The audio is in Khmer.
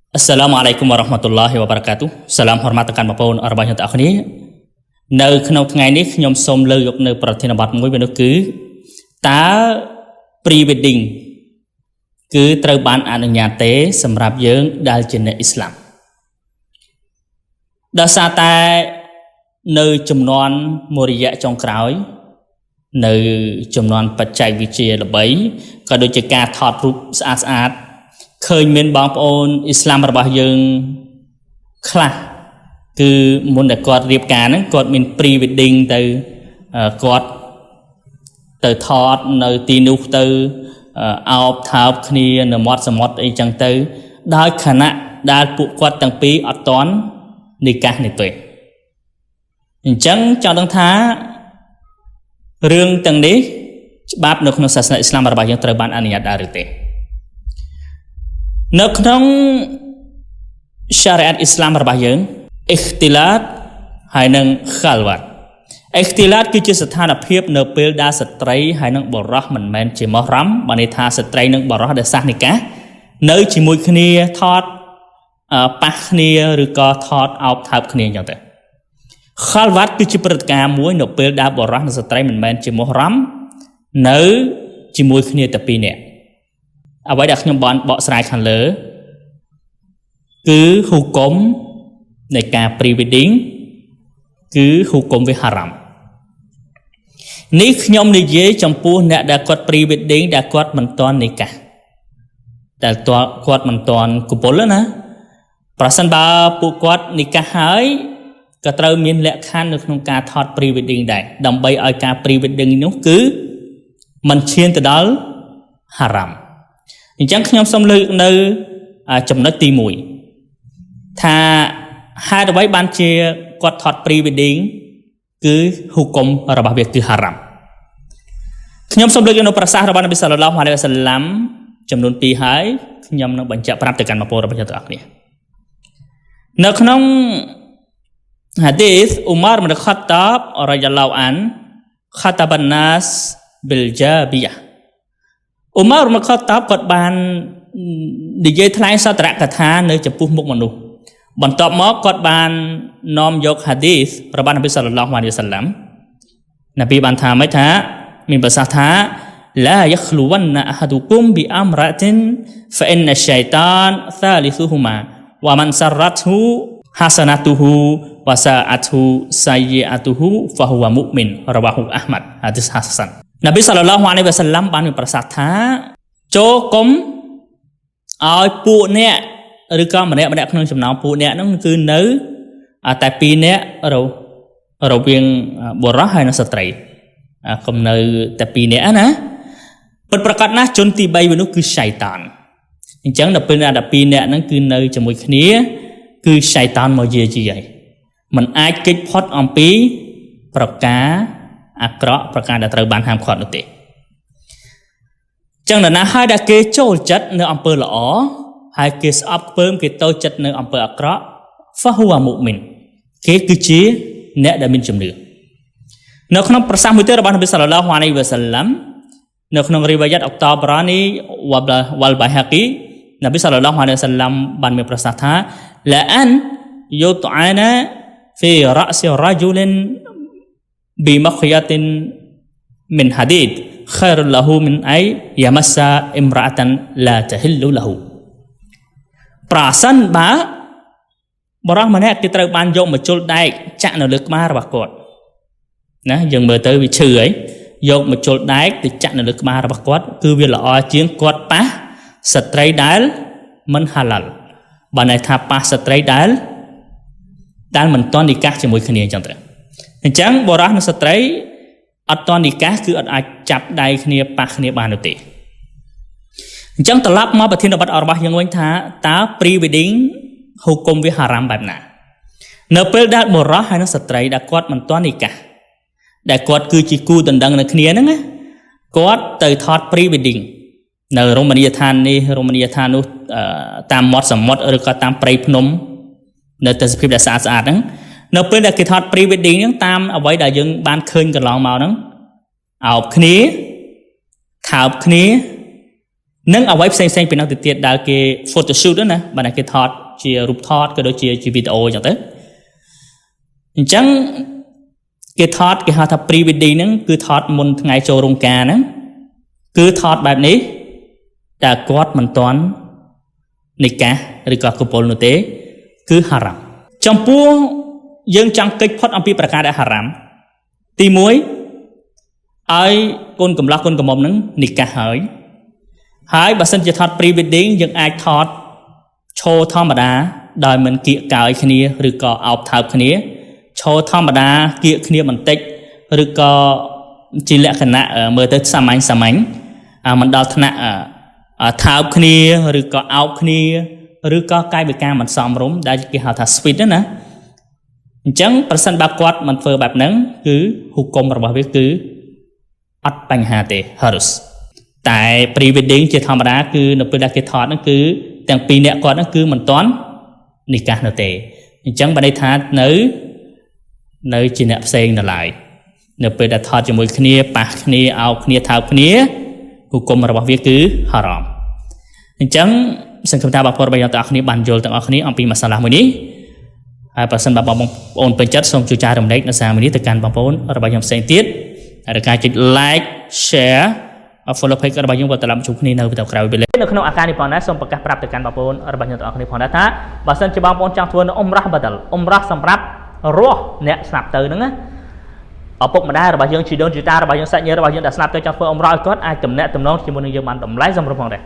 Assalamualaikum warahmatullahi wabarakatuh. Salam hormat tekan bapun orang banyak tak ni. នៅក្នុងថ្ងៃនេះខ្ញុំសូមលើកយកនៅប្រធានបទមួយវានោះគឺតើ pre wedding គឺត្រូវបានអនុញ្ញាតទេសម្រាប់យើងដែលជាអ្នកអ៊ីស្លាមដោយសារតែនៅចំនួនមួយរយៈចុងក្រោយនៅចំនួនបច្ចេកវិទ្យាល្បីក៏ដូចជាការថតរូបស្អាតៗឃើញមានបងប្អូនអ៊ីស្លាមរបស់យើងខ្លះគឺមុនតែគាត់រៀបការហ្នឹងគាត់មាន pre wedding ទៅគាត់ទៅថតនៅទីនោះទៅអោបថើបគ្នានៅមាត់សមុទ្រអីចឹងទៅដោយខណៈដែលពួកគាត់ទាំងពីរអត់ទាន់និកាសនេះទេអញ្ចឹងចង់ដឹងថារឿងទាំងនេះច្បាប់នៅក្នុងសាសនាអ៊ីស្លាមរបស់យើងត្រូវបានអនុញ្ញាតដែរឬទេនៅក្នុង Syariat អ៊ីស្លាមរបស់យើង Ikhtilat ហើយនិង Khalwat Ikhtilat គឺជាស្ថានភាពនៅពេលដែលស្ត្រីហើយនិងបុរសមិនមែនជាមហរ៉ាំបើន័យថាស្ត្រីនិងបុរសដែលសាសនិកានៅជាមួយគ្នាថតប៉ះគ្នាឬក៏ថតអោបថើបគ្នាអញ្ចឹងទៅ Khalwat គឺជាព្រឹត្តិការណ៍មួយនៅពេលដែលបុរសនិងស្ត្រីមិនមែនជាមហរ៉ាំនៅជាមួយគ្នាតែពីរនាក់អ្វីដែលខ្ញុំបានបកស្រាយខាងលើគឺហ៊ូកុំនៃការ pre wedding គឺហ៊ូកុំវាហារ៉ាំនេះខ្ញុំនិយាយចំពោះអ្នកដែលគាត់ pre wedding ដែលគាត់មិនទាន់និកាសដែលគាត់មិនទាន់កពុលណាប្រសិនបើពួកគាត់និកាសហើយក៏ត្រូវមានលក្ខខណ្ឌនៅក្នុងការថត pre wedding ដែរដើម្បីឲ្យការ pre wedding នោះគឺមិនឈានទៅដល់ហារ៉ាំអញ្ចឹងខ្ញុំសូមលើកនៅចំណុចទី1ថាហេតុអ្វីបានជាគាត់ថត pre wedding គឺហ៊ូកុំរបស់វាគឺហារ៉ាំខ្ញុំសូមលើកយកនៅប្រសាសន៍របស់នប៊ីសល្លឡោះអាឡៃហ៊ីវ៉ាសល្លាមចំនួន2ហើយខ្ញុំនឹងបញ្ជាក់ប្រាប់ទៅកាន់បងប្អូនរបស់យើងទាំងអស់គ្នានៅក្នុង hadith Umar bin Khattab radhiyallahu an khataban nas bil jabiyah Umar bin Khattab គាត់បាននិយាយថ្លែងសតរកថានៅចំពោះមុខមនុស្សបន្ទាប់មកគាត់បាននាំយក hadith របស់នប៊ីសល្លឡោះអាឡៃហ៊ីវ៉ាសល្លាមនប៊ីបានថាម៉េចថាមានប្រសាសន៍ថា La yakhluwanna ahadukum bi amratin fa inna syaitan thalithuhuma wa man sarrathu hasanatuhu wa sa'athu sayyi'atuhu fa huwa mu'min rawahu Ahmad hadis hasan នប៊ីសល្លឡោះអាឡៃហ៊ីវ៉ាសល្លាមបានមានប្រសាសន៍ថាចូលកុំឲ្យពួកអ្នកឬក៏ម្នាក់ក្នុងចំណោមពួកអ្នកហ្នឹងគឺនៅតែពីរនាក់រវាងបុរសហើយនិងស្ត្រីកុំនៅតែពីរនាក់ណាពិតប្រាកដណាស់ជនទី3វិញនោះគឺសៃតានអញ្ចឹងដល់ពេលដែលពីរនាក់ហ្នឹងគឺនៅជាមួយគ្នាគឺសៃតានមកយាយជីហើយมันអាចគេចផុតអំពីប្រការអាក្រក់ប្រការដែលត្រូវបានហាមឃាត់នោះទេចឹងដល់ណាហើយដែលគេចូលចិត្តនៅអំពើល្អហើយគេស្អប់ខ្ពើមគេតូចចិត្តនៅអំពើអាក្រក់ Fahuwa mu'min គេគឺជាអ្នកដែលមានជំនឿនៅក្នុងប្រសាសន៍មួយទៀតរបស់នប៊ីសល្លឡោះអាឡៃហ៊ីវ៉ាសល្លាមនៅក្នុងរីវ៉ាយ៉ាតអុកតាបរ៉ានីវ៉ាល់បៃហាគីនប៊ីសល្លឡោះអាឡៃហ៊ីវ៉ាសល្លាមបានមានប្រសាសន៍ថា La an yut'ana fi ra'si rajulin bi makhyatin min hadid khairul lahu min ay yamassa imra'atan la tahillu lahu ប្រសិនបើបរិះម្នាក់គេត្រូវបានយកមកជុលដែកចាក់នៅលើក្បាលរបស់គាត់ណាយើងមើលទៅវាឈឺហើយយកមកជុលដែកទៅចាក់នៅលើក្បាលរបស់គាត់គឺវាល្អជាងគាត់ប៉ះស្ត្រីដែលមិនហាឡាល់បើន័យថាប៉ះស្ត្រីដែលមិនទាន់និកាសជាមួយគ្នាអញ្ចឹងទៅអញ្ចឹងបរិះនិងស្ត្រីអត់ទាន់និកាសគឺអត់អាចចាប់ដៃគ្នាប៉ះគ្នាបាននោះទេអញ្ចឹងត្រឡប់មកប្រធានបទរបស់យើងវិញថាតើ pre wedding ហ៊ូកុំវាហារ៉ាំបែបណានៅពេលដែលបុរសហើយនិងស្ត្រីដែលគាត់មិនទាន់និកាសដែលគាត់គឺជាគូដណ្ដឹងនៅគ្នាហ្នឹងណាគាត់ទៅថត pre wedding នៅរមណីយដ្ឋាននេះរមណីយដ្ឋាននោះតាមមាត់សមុទ្រឬក៏តាមព្រៃភ្នំនៅទេសភាពដែលស្អាតហ្នឹងនៅពេលដែលគេថត pre wedding ហ្នឹងតាមអ្វីដែលយើងបានឃើញកន្លងមកហ្នឹងអោបគ្នាថើបគ្នា នឹងអ្វីផ្សេងពីនោះទៅទៀតដែលគេ photoshoot ណាបាទគេថតជារូបថតក៏ដូចជាវីដេអូអញ្ចឹងទៅអញ្ចឹងគេថតគេហៅថា pre wedding ហ្នឹងគឺថតមុនថ្ងៃចូលរោងការហ្នឹងគឺថតបែបនេះតែគាត់មិនទាន់និកាសឬក៏កុំពលនោះទេគឺហារ៉ាំចំពោះយើងចង់កិច្ចផុតអំពីប្រការដែលហារ៉ាំទី1ឲ្យកូនកំឡោះកូនកំមុំហ្នឹងនិកាសហើយបើសិនជាថត pre wedding យើងអាចថតឈរធម្មតាដោយមិនគៀកកាយគ្នាឬក៏អោបថើបគ្នាឈរធម្មតាគៀកគ្នាបន្តិចឬក៏ជាលក្ខណៈមើលទៅសាមញ្ញមិនដល់ថ្នាក់ថើបគ្នាឬក៏អោបគ្នាឬក៏កាយវិការមិនសមរម្យដែលគេហៅថា sweet ណាអញ្ចឹងប្រសិនបើគាត់មិនធ្វើបែបហ្នឹងគឺហុគមរបស់វាគឺអត់បញ្ហាទេ harus តែ pre wedding ជាធម្មតាគឺនៅពេលដែលគេថតហ្នឹងគឺទាំងពីរនាក់គាត់ហ្នឹងគឺមិនទាន់និកាសនៅទេអញ្ចឹងបានន័យថានៅជាអ្នកផ្សេងនៅឡើយនៅពេលដែលថតជាមួយគ្នាប៉ះគ្នាអោបគ្នាថើបគ្នាហុគមរបស់វាគឺហារ៉ាមអញ្ចឹងសង្ឃឹមថាបងប្អូនរបស់យើងទាំងអស់គ្នាបានយល់ទាំងអស់គ្នាអំពីម៉ាសាឡាមួយនេះហើយបើសិនបើបងប្អូនពេញចិត្តសូមជួយចែករំលែកនៅសារមួយនេះទៅកាន់បងប្អូនរបស់យើងផ្សេងទៀតហើយការចុច like share follow page របស់យើងបន្តតាមជួបគ្នានៅវីដេអូក្រោយនៅក្នុងឱកាសនេះផងដែរសូមប្រកាសប្រាប់ទៅកាន់បងប្អូនរបស់យើងទាំងអស់គ្នាផងដែរថាបើសិនជាបងប្អូនចង់ធ្វើនៅអ៊ុំរ៉ាស់បាដលអ៊ុំរ៉ាស់សម្រាប់រស់អ្នកស្លាប់ទៅហ្នឹងណាឪពុកម្ដាយរបស់យើងជីដូនជីតារបស់យើងសាច់ញាតិរបស់យើងដែលស្លាប់ទៅចង់ធ្វើអ៊ុំរ៉ាស់ឲ្យគាត់អាចតំណែងជាមួយនឹងយើងបានតម្លៃសម្រាប់ផងដែរ